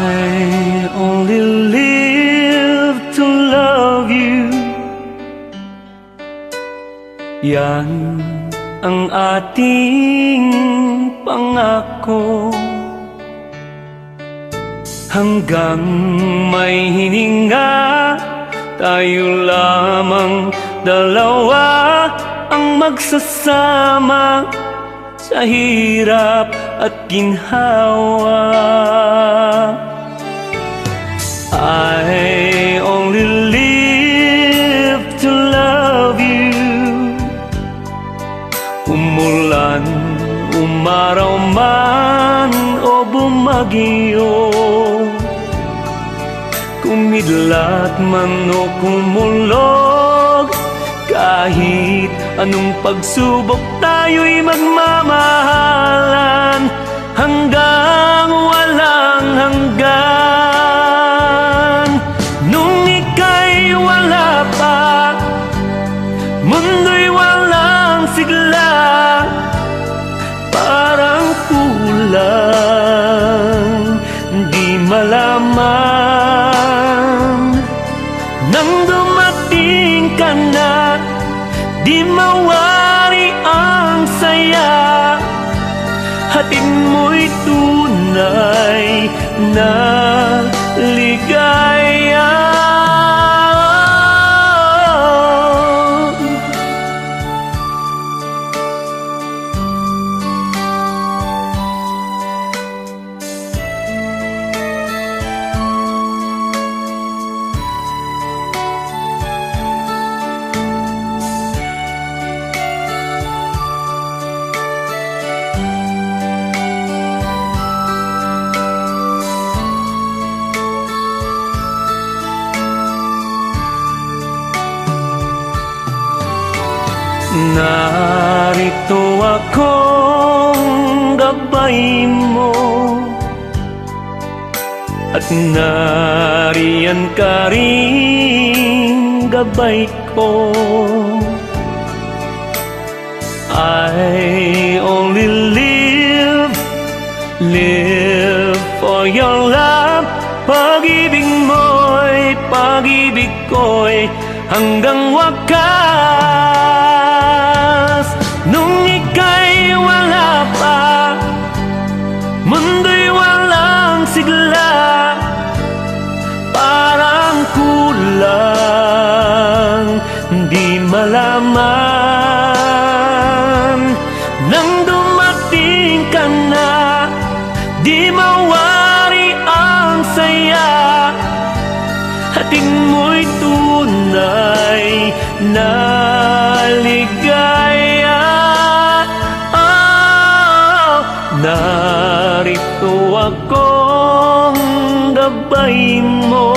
I only live to love you. Yan ang ating pangako. Hanggang may hininga, tayo lamang dalawa ang magsasama sa hirap at ginhawa. I only live to love you. Umulan, umaraw man o bumagyo, kumidlat man o kumulog, kahit anong pagsubok tayo'y magmamahalan hanggang walang hanggan. Nung ika'y wala pa, mundo'y walang sigla, parang kulang, di malaman. Nang dumating ka na, di mawari ang saya, hatid mo'y tunay na ligaya. Narito akong gabay mo, at nariyan ka rin gabay ko. I only live for your love. Pag-ibig mo'y pag-ibig ko'y hanggang wakas. Nung ika'y wala pa, mundo'y walang sigla, parang kulang, di malaman. Nang dumating ka na, di mawari ang saya, hatid mo'y tunay na ligaya. Narito akong gabay mo,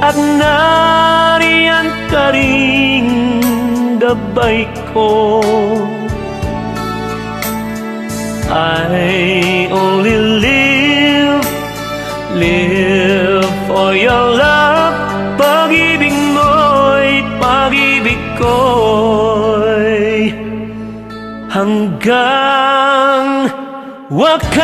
at nariyan ka rin gabay ko. I only live for your love. Pag-ibig mo'y pag-ibig ko'y hanggang wakas.